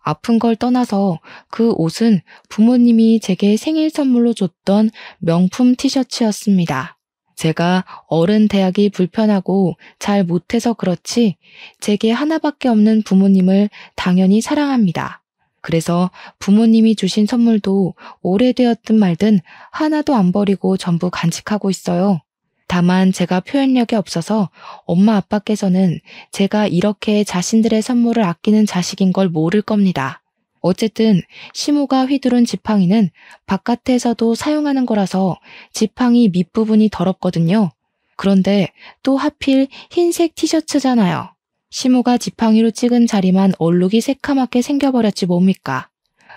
아픈 걸 떠나서 그 옷은 부모님이 제게 생일 선물로 줬던 명품 티셔츠였습니다. 제가 어른 대하기 불편하고 잘 못해서 그렇지 제게 하나밖에 없는 부모님을 당연히 사랑합니다. 그래서 부모님이 주신 선물도 오래되었든 말든 하나도 안 버리고 전부 간직하고 있어요. 다만 제가 표현력이 없어서 엄마 아빠께서는 제가 이렇게 자신들의 선물을 아끼는 자식인 걸 모를 겁니다. 어쨌든 시모가 휘두른 지팡이는 바깥에서도 사용하는 거라서 지팡이 밑부분이 더럽거든요. 그런데 또 하필 흰색 티셔츠잖아요. 시모가 지팡이로 찍은 자리만 얼룩이 새카맣게 생겨버렸지 뭡니까.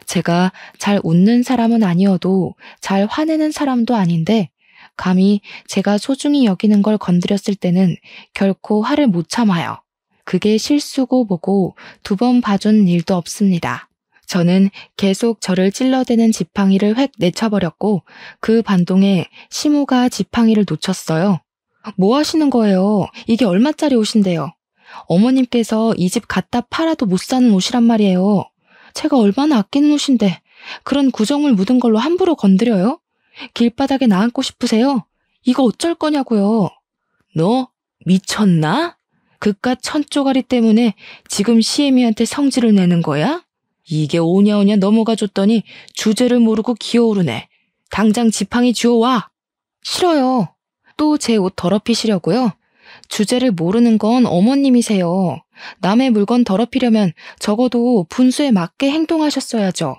제가 잘 웃는 사람은 아니어도 잘 화내는 사람도 아닌데 감히 제가 소중히 여기는 걸 건드렸을 때는 결코 화를 못 참아요. 그게 실수고 뭐고 2번 봐준 일도 없습니다. 저는 계속 저를 찔러대는 지팡이를 획 내쳐버렸고 그 반동에 시모가 지팡이를 놓쳤어요. 뭐 하시는 거예요? 이게 얼마짜리 옷인데요? 어머님께서 이 집 갖다 팔아도 못 사는 옷이란 말이에요. 제가 얼마나 아끼는 옷인데 그런 구정물 묻은 걸로 함부로 건드려요? 길바닥에 나앉고 싶으세요? 이거 어쩔 거냐고요. 너 미쳤나? 그깟 천쪼가리 때문에 지금 시애미한테 성질을 내는 거야? 이게 오냐오냐 넘어가 줬더니 주제를 모르고 기어오르네. 당장 지팡이 주워와. 싫어요. 또 제 옷 더럽히시려고요? 주제를 모르는 건 어머님이세요. 남의 물건 더럽히려면 적어도 분수에 맞게 행동하셨어야죠.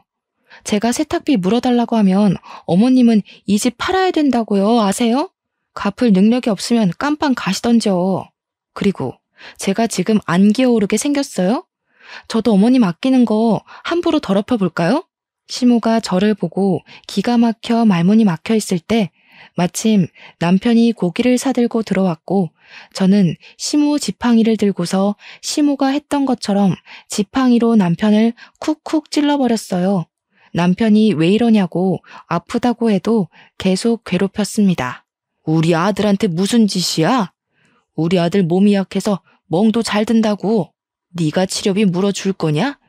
제가 세탁비 물어달라고 하면 어머님은 이 집 팔아야 된다고요. 아세요? 갚을 능력이 없으면 깜빵 가시던지요. 그리고 제가 지금 안 기어오르게 생겼어요? 저도 어머님 아끼는 거 함부로 더럽혀 볼까요? 시모가 저를 보고 기가 막혀 말문이 막혀 있을 때 마침 남편이 고기를 사들고 들어왔고 저는 시모 지팡이를 들고서 시모가 했던 것처럼 지팡이로 남편을 쿡쿡 찔러버렸어요. 남편이 왜 이러냐고 아프다고 해도 계속 괴롭혔습니다. 우리 아들한테 무슨 짓이야? 우리 아들 몸이 약해서 멍도 잘 든다고. 네가 치료비 물어줄 거냐?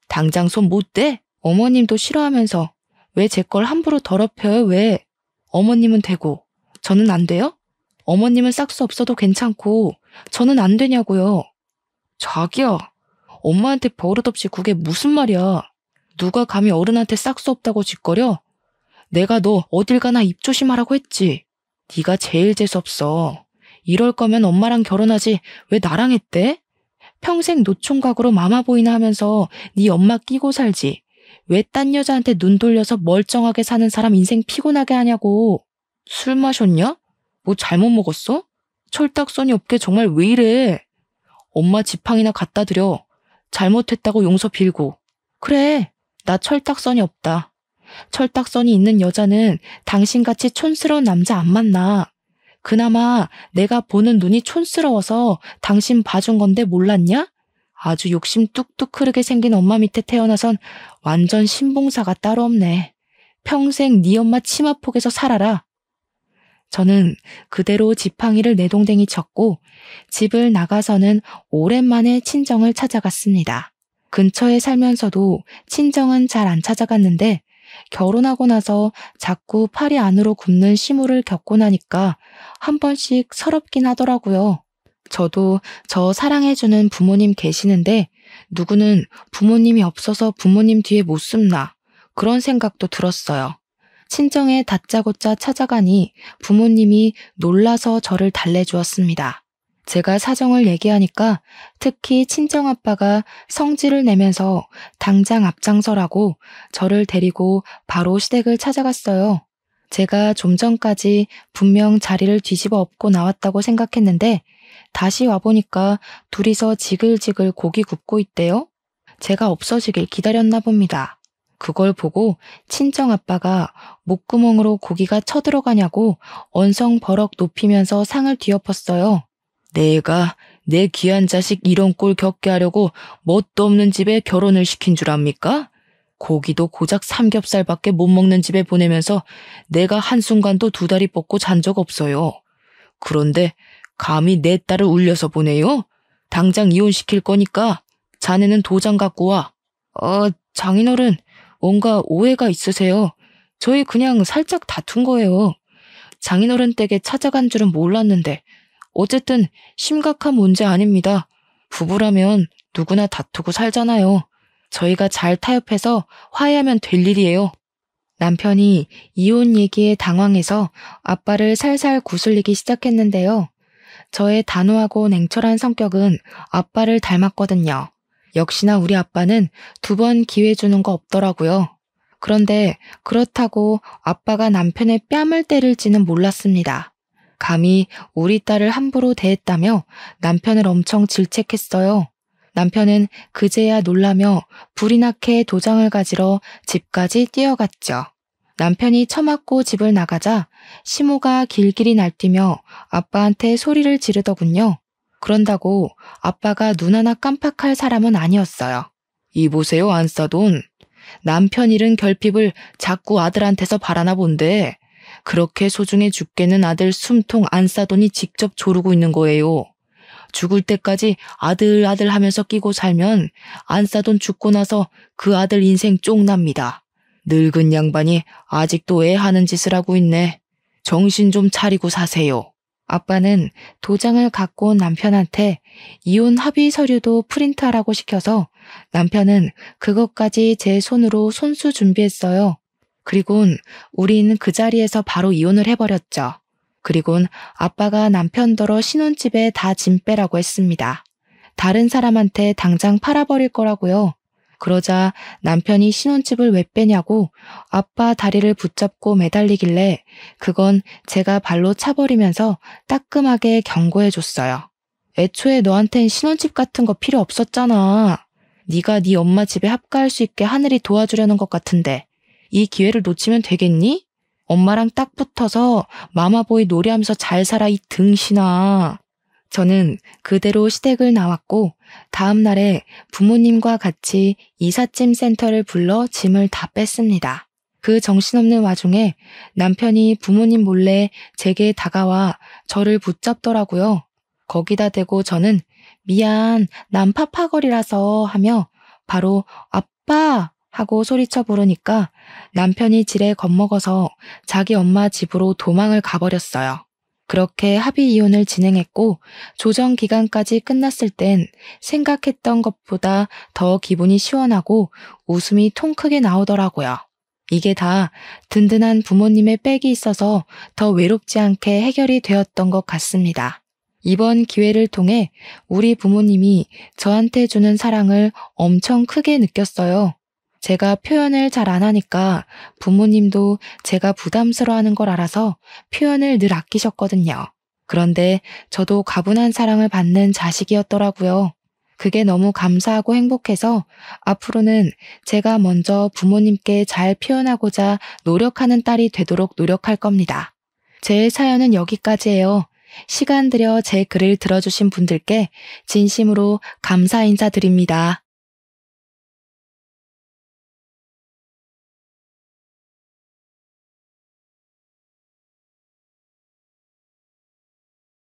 당장 손 못 대? 어머님도 싫어하면서 왜 제 걸 함부로 더럽혀요? 왜? 어머님은 되고 저는 안 돼요? 어머님은 싹수 없어도 괜찮고 저는 안 되냐고요. 자기야, 엄마한테 버릇없이 그게 무슨 말이야. 누가 감히 어른한테 싹수 없다고 짓거려? 내가 너 어딜 가나 입 조심하라고 했지. 네가 제일 재수없어. 이럴 거면 엄마랑 결혼하지 왜 나랑 했대? 평생 노총각으로 마마보이나 하면서 네 엄마 끼고 살지. 왜 딴 여자한테 눈 돌려서 멀쩡하게 사는 사람 인생 피곤하게 하냐고. 술 마셨냐? 뭐 잘못 먹었어? 철딱서니 없게 정말 왜 이래? 엄마 지팡이나 갖다 드려. 잘못했다고 용서 빌고. 그래, 나 철딱서니 없다. 철딱서니 있는 여자는 당신같이 촌스러운 남자 안 만나. 그나마 내가 보는 눈이 촌스러워서 당신 봐준 건데 몰랐냐? 아주 욕심 뚝뚝 흐르게 생긴 엄마 밑에 태어나선 완전 신봉사가 따로 없네. 평생 네 엄마 치마폭에서 살아라. 저는 그대로 지팡이를 내동댕이 쳤고 집을 나가서는 오랜만에 친정을 찾아갔습니다. 근처에 살면서도 친정은 잘 안 찾아갔는데 결혼하고 나서 자꾸 팔이 안으로 굽는 시무를 겪고 나니까 한 번씩 서럽긴 하더라고요. 저도 저 사랑해주는 부모님 계시는데 누구는 부모님이 없어서 부모님 뒤에 못 숨나 그런 생각도 들었어요. 친정에 다짜고짜 찾아가니 부모님이 놀라서 저를 달래주었습니다. 제가 사정을 얘기하니까 특히 친정아빠가 성질을 내면서 당장 앞장서라고 저를 데리고 바로 시댁을 찾아갔어요. 제가 좀 전까지 분명 자리를 뒤집어 엎고 나왔다고 생각했는데 다시 와보니까 둘이서 지글지글 고기 굽고 있대요. 제가 없어지길 기다렸나 봅니다. 그걸 보고 친정아빠가 목구멍으로 고기가 쳐들어가냐고 언성버럭 높이면서 상을 뒤엎었어요. 내가 내 귀한 자식 이런 꼴 겪게 하려고 뭣도 없는 집에 결혼을 시킨 줄 압니까? 고기도 고작 삼겹살밖에 못 먹는 집에 보내면서 내가 한순간도 두 다리 뻗고 잔 적 없어요. 그런데 감히 내 딸을 울려서 보내요? 당장 이혼시킬 거니까 자네는 도장 갖고 와. 장인어른, 뭔가 오해가 있으세요. 저희 그냥 살짝 다툰 거예요. 장인어른 댁에 찾아간 줄은 몰랐는데 어쨌든 심각한 문제 아닙니다. 부부라면 누구나 다투고 살잖아요. 저희가 잘 타협해서 화해하면 될 일이에요. 남편이 이혼 얘기에 당황해서 아빠를 살살 구슬리기 시작했는데요. 저의 단호하고 냉철한 성격은 아빠를 닮았거든요. 역시나 우리 아빠는 2번 기회 주는 거 없더라고요. 그런데 그렇다고 아빠가 남편의 뺨을 때릴지는 몰랐습니다. 감히 우리 딸을 함부로 대했다며 남편을 엄청 질책했어요. 남편은 그제야 놀라며 불이 나게 도장을 가지러 집까지 뛰어갔죠. 남편이 처맞고 집을 나가자 시모가 길길이 날뛰며 아빠한테 소리를 지르더군요. 그런다고 아빠가 눈 하나 깜빡할 사람은 아니었어요. 이보세요, 안싸돈. 남편 잃은 결핍을 자꾸 아들한테서 바라나 본데 그렇게 소중해 죽겠는 아들 숨통 안싸돈이 직접 조르고 있는 거예요. 죽을 때까지 아들 하면서 끼고 살면 안싸돈 죽고 나서 그 아들 인생 쫑납니다. 늙은 양반이 아직도 애 하는 짓을 하고 있네. 정신 좀 차리고 사세요. 아빠는 도장을 갖고 온 남편한테 이혼 합의 서류도 프린트하라고 시켜서 남편은 그것까지 제 손으로 손수 준비했어요. 그리곤 우린 그 자리에서 바로 이혼을 해버렸죠. 그리곤 아빠가 남편더러 신혼집에 다 짐 빼라고 했습니다. 다른 사람한테 당장 팔아버릴 거라고요. 그러자 남편이 신혼집을 왜 빼냐고 아빠 다리를 붙잡고 매달리길래 그건 제가 발로 차버리면서 따끔하게 경고해줬어요. 애초에 너한텐 신혼집 같은 거 필요 없었잖아. 네가 네 엄마 집에 합가할 수 있게 하늘이 도와주려는 것 같은데 이 기회를 놓치면 되겠니? 엄마랑 딱 붙어서 마마보이 노래하면서 잘 살아 이 등신아. 저는 그대로 시댁을 나왔고 다음 날에 부모님과 같이 이삿짐 센터를 불러 짐을 다 뺐습니다. 그 정신없는 와중에 남편이 부모님 몰래 제게 다가와 저를 붙잡더라고요. 거기다 대고 저는 미안, 난 파파거리라서 하며 바로 아빠 하고 소리쳐 부르니까 남편이 지레 겁먹어서 자기 엄마 집으로 도망을 가버렸어요. 그렇게 합의 이혼을 진행했고 조정 기간까지 끝났을 땐 생각했던 것보다 더 기분이 시원하고 웃음이 통 크게 나오더라고요. 이게 다 든든한 부모님의 백이 있어서 더 외롭지 않게 해결이 되었던 것 같습니다. 이번 기회를 통해 우리 부모님이 저한테 주는 사랑을 엄청 크게 느꼈어요. 제가 표현을 잘 안 하니까 부모님도 제가 부담스러워하는 걸 알아서 표현을 늘 아끼셨거든요. 그런데 저도 가분한 사랑을 받는 자식이었더라고요. 그게 너무 감사하고 행복해서 앞으로는 제가 먼저 부모님께 잘 표현하고자 노력하는 딸이 되도록 노력할 겁니다. 제 사연은 여기까지예요. 시간 들여 제 글을 들어주신 분들께 진심으로 감사 인사드립니다.